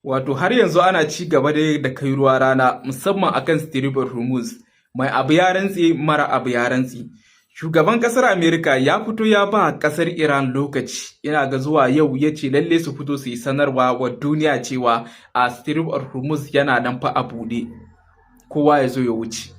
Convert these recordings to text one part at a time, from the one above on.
Wato har yanzu ana ci gaba da kai ruwa rana musamman akan Strait Hormuz. Mai abu ya rantse mara abu ya rantse. Shugaban kasar Amerika ya fito ya ba kasar Iran lokaci, ina ga zuwa yau ya ce lalle su fito su yi sanarwa wa duniya cewa a Strait Hormuz yana nan fa a buɗe. Kowa ya zo ya wuce.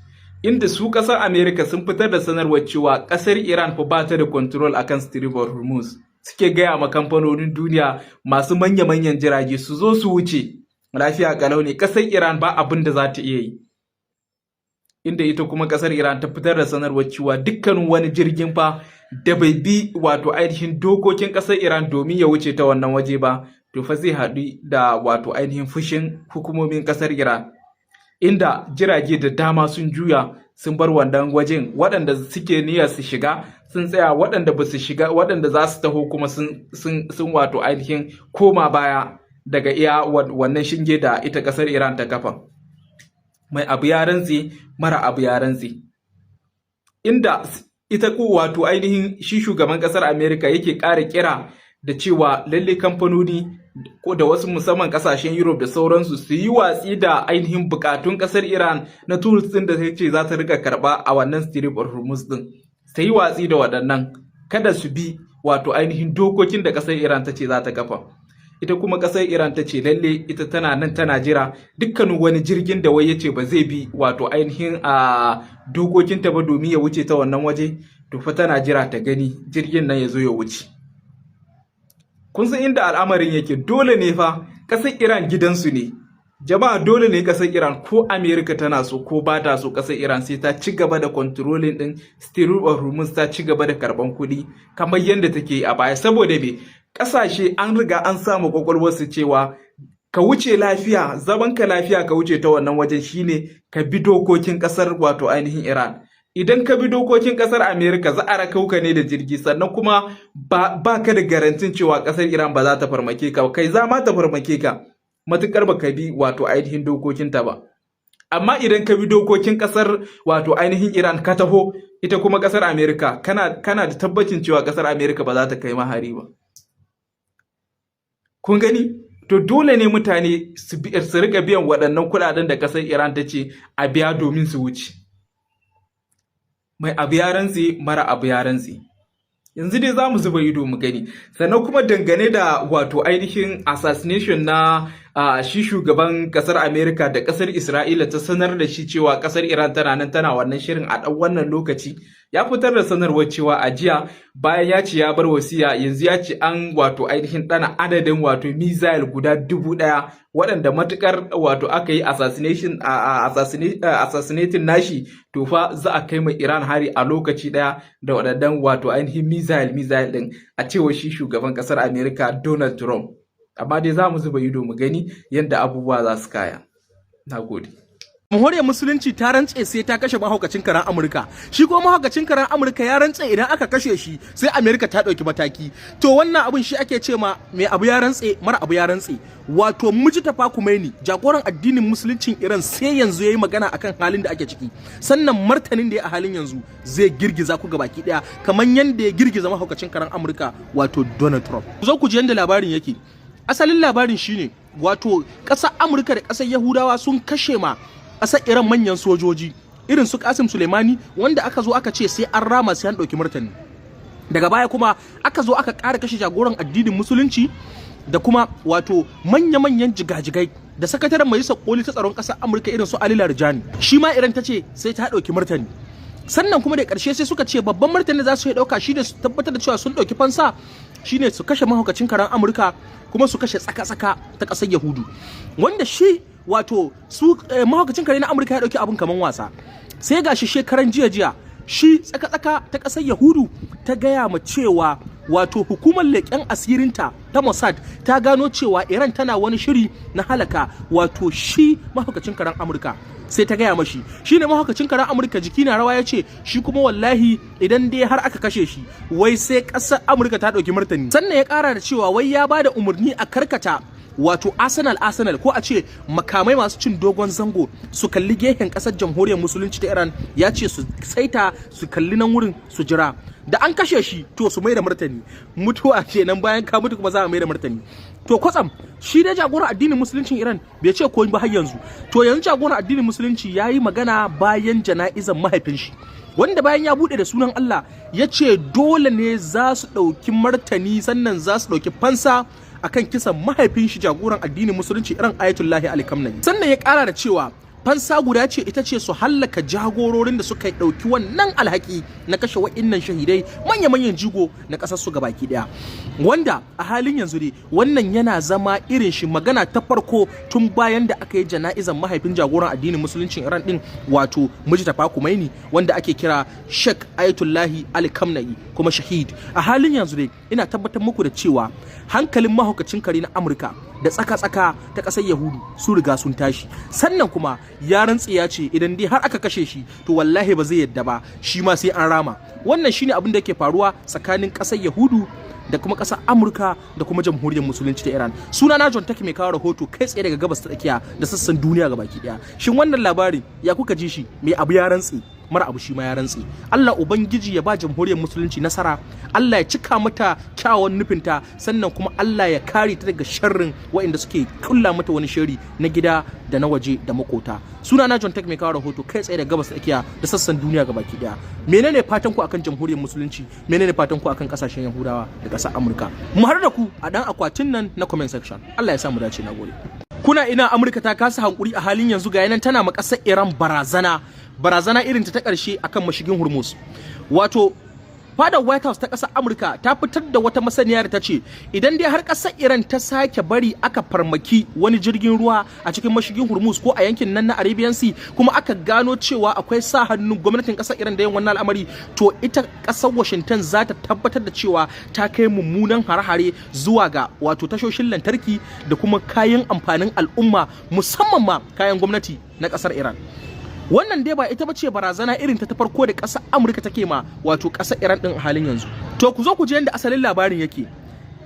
Inda su kasar Amerika sun fitar da sanarwar cewa kasar Iran fa ba ta da control akan Strait Hormuz. Suke gaya ma kamfanonin duniya masu manya-manyan jirage su zo su wuce lafiya kalau ne, kasar Iran ba abin da za ta iya yi. Inda ita kuma kasar Iran ta fitar da sanarwar cewa dukkanin wani jirgin fa da bai bi wato ainihin dokokin kasar Iran domin ya wuce ta wannan waje ba, to fa zai haɗu da wato ainihin fushin hukumomin kasar Iran. Inda jirage da dama sun juya sun bar wannan wajen, waɗanda suke niyyar su shiga sun tsaya, waɗanda ba su shiga, waɗanda za su taho kuma sun wato ainihin koma baya daga iya wannan shinge da ita kasar Iran ta kafa. Mai abu ya rantse mara abu ya rantse. Inda ita ko wato ainihin shi shugaban kasar Amerika yake ƙara kira da cewa lalle kamfanoni ko da wasu musamman kasashen Europe da sauransu su yi watsi da ainihin bukatun kasar Iran na tools din da ta ce za ta rika karba a wannan Strait Hormuz din. Ta yi watsi da waɗannan, kada su bi wato ainihin dokokin da kasar Iran ta ce za ta kafa. Ita kuma kasar Iran ta ce lalle ita tana nan tana jira dukkanin wani jirgin da wai yace ba zai bi wato ainihin a dokokin ta ba domin ya wuce ta wannan waje, to fa tana jira ta gani jirgin nan ya zo ya wuce. Kun san inda al'amarin yake, dole ne fa kasar Iran gidansu ne. Jama'a dole ne kasar Iran ko Amerika tana so ko ba ta so, kasar Iran sai ta ci gaba da controlling din Strait Hormuz, ta ci gaba da karban kuɗi kamar yadda take a baya. Saboda me kasashe an riga an samu kwakwalwarsu cewa ka wuce lafiya, zaman ka lafiya ka wuce ta wannan wajen shine ka bi dokokin kasar wato ainihin Iran. Idan ka bi dokokin kasar Amerika za a rakauka ne da jirgi, sannan kuma ba ka da garantin cewa kasar Iran ba za ta farmake ka, kai za ma ta farmake ka matukar ba ka bi wato ainihin dokokinta ba. Amma idan ka bi dokokin kasar wato ainihin Iran ka taho, ita kuma kasar Amerika kana da tabbacin cewa kasar Amerika ba za ta kai mahari ba. Kun gani? To dole ne mutane su rika biyan waɗannan kuɗaɗen da kasar Iran ta ce a biya domin su wuce. Mai abu ya rantse mara abu ya rantse. Yanzu dai za mu zuba ido mu gani. Sannan kuma dangane da wato ainihin assassination na shi shugaban kasar Amerika da kasar Isra'ila ta sanar da shi cewa kasar Iran tana nan tana wannan shirin a ɗan wannan lokaci, ya fitar da sanarwar cewa a jiya bayan ya ce ya bar wasiya, yanzu ya ce an wato ainihin ɗana adadin wato missile guda 1000 waɗanda matukar wato aka yi assassinating nashi, to fa za a kai mai Iran hari a lokaci ɗaya da waɗannan wato ainihin missile ɗin, a cewa shi shugaban kasar Amerika Donald Trump. Amma dai za mu zuba ido mu gani yadda abubuwa za su kaya. Na gode. Jamhuriyar Musulunci ta rantse sai ta kashe mahaukacin karen Amurka. Shi kuma mahaukacin karen Amurka ya rantse idan aka kashe shi sai Amerika ta ɗauki mataki. To wannan abin shi ake ce ma mai abu ya rantse mara abu ya rantse. Wato Mujtaba Khomeini, jagoran addinin musuluncin Iran, sai yanzu yayi magana akan halin da ake ciki. Sannan martanin da ya a halin yanzu zai girgiza ku gabaki daya kamar yanda ya girgiza mahaukacin karen Amurka wato Donald Trump. Ku zo ku ji yanda labarin yake. Asalin labarin shine wato ƙasar Amurka da ƙasar Yahudawa sun kashe ma ƙasar Iran manyan sojoji irin su Qasim Soleimani, wanda aka zo aka ce sai an rama sai an ɗauki martani. Daga baya kuma aka zo aka ƙara kashe jagoran addinin musulunci da kuma wato manya-manyan jigajigai da sakataren majalisar koli ta tsaron ƙasar Amurka irin su Ali Larijani. Shi ma Iran ta ce sai ta ɗauki martani. Sannan kuma da ƙarshe sai suka ce babban martani za su yi ɗauka shi da su tabbatar da cewa sun ɗauki fansa shine su kashe mahaukacin karen Amurka kuma su kashe tsaka-tsaka ta ƙasar Yahudu, wanda shi wato su mahaukacin kare na Amurka ya ɗauki abin kaman wasa. Sai gashi shekaran jiya shi tsaka-tsaka ta ƙasar Yahudu ta gaya ma cewa wato hukumar leƙen asirinta ta Mossad ta gano cewa Iran tana wani shiri na halaka wato shi mahaukacin karen Amurka. Sai ta gaya mashi shi ne mahaukacin karen Amurka jiki na rawa, ya ce shi kuma wallahi idan dai har aka kashe shi wai sai ƙasar Amurka ta ɗauki martani. Sannan ya ƙara da cewa wai ya ba da umarni a karkata wato arsenal ko a ce makamai masu cin dogon zango su kalli gehen kasar jamhuriyar musulunci ta Iran, ya ce su saita su kalli nan wurin su jira da an kashe shi to su mai da martani, mutuwa kenan bayan ka mutu kuma za a mai da martani. To kwatsam shi dai jagoran addinin musuluncin Iran bai ce komai ba har yanzu. To yanzu jagoran addinin musulunci ya yi magana bayan jana'izar mahaifin shi, wanda bayan ya bude da sunan Allah ya ce dole ne za su ɗauki martani sannan za su ɗauki fansa akan kisan mahaifin shi jagoran addinin musulunci Iran Ayatullahi Ali Khamenei. Sannan ya ƙara da cewa fansa guda ce ita ce su hallaka jagororin da suka ɗauki wannan alhaki na kashe wa'innan shahidai manya-manyan jigo na ƙasar su gabaki ɗaya, wanda a halin yanzu dai wannan yana zama irin shi magana ta farko tun bayan da aka yi jana'izar mahaifin jagoran addinin musuluncin Iran din wato Mujtaba Khomeini, wanda ake kira Sheikh Ayatullahi Ali Khamenei kuma shahid. A halin yanzu dai ina tabbatar muku da cewa hankalin mahaukacin kare na Amurka da tsaka-tsaka ta ƙasar Yahudu su riga sun tashi, sannan kuma ya rantse ya ce idan dai har aka kashe shi to wallahi ba zai yadda ba, shi ma sai an rama. Wannan shine abin da yake faruwa tsakanin ƙasar Yahudu da kuma ƙasar Amurka da kuma jamhuriyar musulunci ta Iran. Suna na John Take mai kawo rahoto kai tsaye daga gabas ta tsakiya da sassan duniya gabaki daya. Shin wannan labarin ya kuka ji shi? Mai abu ya rantse, mara abu shi ma ya rantse. Allah ubangiji ya ba jamhuriyar musulunci nasara, Allah ya cika mata kyawun nufinta, sannan kuma Allah ya kare ta daga sharrin waɗanda suke kulla mata wani shari na gida da na waje da makota. Suna na John Take mai kawo rahoto kai tsaye daga gabas tsakiya da sassan duniya gabaki daya. Menene fatan ku akan jamhuriyar musulunci? Menene fatan ku akan kasashen Yahudawa da ƙasar Amurka? Mu har da ku a dan akwatin nan na comment section. Allah ya sa mu dace, nagode. Kuna ina Amurka ta kasa hankuri a halin yanzu ga yanan tana ma ƙasar Iran barazana irin ta ƙarshe akan mashigin Hormuz. Wato fadar White House ta ƙasar Amurka ta fitar da wata masaniya da ta ce idan dai har ƙasar Iran ta sake bari aka farmaki wani jirgin ruwa a cikin mashigin Hormuz ko a yankin nan na Arabian Sea, kuma aka gano cewa akwai sa hannun gwamnatin ƙasar Iran da yin wannan al'amari, to ita ƙasar Washington za ta tabbatar da cewa ta kai mummunan hare-hare zuwa ga wato tashoshin lantarki da kuma kayan amfanin al'umma, musamman ma kayan gwamnati na ƙasar Iran. Wannan dai ba ita bace barazana irin ta farko da ƙasar Amurka take ma wato ƙasar Iran din a halin yanzu. To ku zo ku ji yadda asalin labarin yake.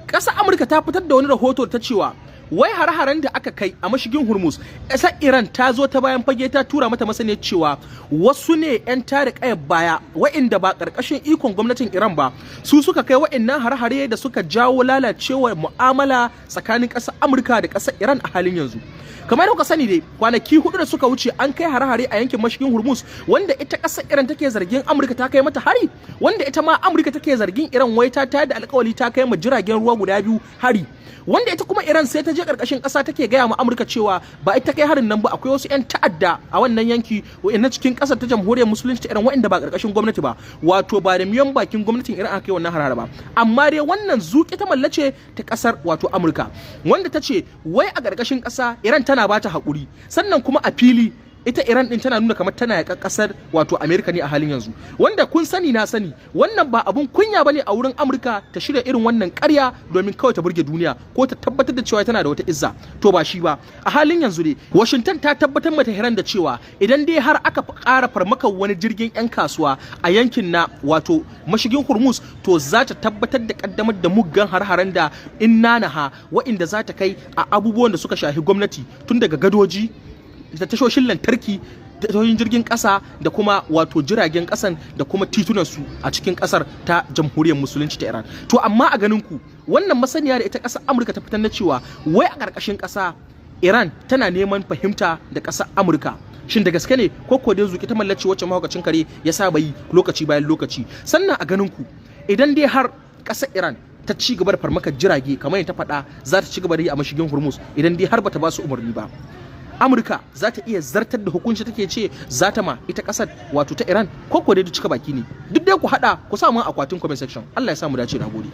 Ƙasar Amurka ta fitar da wani rahoto ta cewa wai har-haren da aka kai a mashigin Hormuz, ƙasar Iran ta zo ta bayan fage ta tura mata masaniyar cewa wasu ne 'yan tada ƙayar baya wa'inda ba ƙarƙashin ikon gwamnatin Iran ba, su suka kai wa'innan har-hare da suka jawo lalacewar mu'amala tsakanin ƙasar Amurka da ƙasar Iran a halin yanzu. Kamar yadda kuka sani dai kwanaki 4 da suka wuce an kai hare-hare a yankin mashigin Hormuz, wanda ita ƙasar Iran take zargin Amurka ta kai mata hari, wanda ita ma Amurka take zargin Iran wai ta tayar da alƙawari ta kai ma jiragen ruwa guda biyu hari, wanda ita kuma Iran sai ta je ƙarƙashin ƙasa take gaya ma Amurka cewa ba ita kai harin nan ba, akwai wasu 'yan ta'adda a wannan yanki na cikin ƙasar ta jamhuriyar musulunci ta Iran waɗanda ba ƙarƙashin gwamnati ba, wato ba da miyan bakin gwamnatin Iran aka kai wannan harare ba, amma dai wannan zuƙi ta mallace ta ƙasar wato Amurka, wanda ta ce wai a ƙarƙashin ƙasa Iran tana ba ta haƙuri, sannan kuma a fili ita Iran din tana nuna kamar tana yaƙar ƙasar wato Amerika ne a halin yanzu, wanda kun sani na sani wannan ba abun kunya bane a wurin Amurka ta shirya irin wannan ƙarya domin kawai ta burge duniya ko ta tabbatar da cewa tana da wata izza. To ba shi ba, a halin yanzu dai Washington ta tabbatar mata Tehran da cewa idan dai har aka ƙara farmakar wani jirgin 'yan kasuwa a yankin na wato mashigin Hormuz, to za ta tabbatar da kaddamar da muggan har-haren da innanaha wa'inda za ta kai a abubuwan da suka shafi gwamnati, tun daga gadoji da tashoshin lantarki, tashoshin jirgin ƙasa da kuma wato jiragen ƙasan da kuma titunansu a cikin ƙasar ta jamhuriyar musulunci ta Iran. To amma a ganin ku wannan masaniya da ita ƙasar Amurka ta fitar na cewa wai a ƙarƙashin ƙasa Iran tana neman fahimta da ƙasar Amurka, shin da gaske ne ko ko dai zuki ta mallace wacce mahaukacin kare ya saba yi lokaci bayan lokaci? Sannan a ganin ku idan dai har ƙasar Iran ta ci gaba da farmakar jirage kamar yadda ta faɗa za ta ci gaba da yi a mashigin Hormuz, idan dai har bata ba su umarni ba, Amurka za ta iya zartar da hukunci take ce za ta ma ita kasar wato ta Iran, ko ko dai cika baki ne? Duk dai ku hada ku sa mu akwatin comment section. Allah ya sa mu dace, nagode.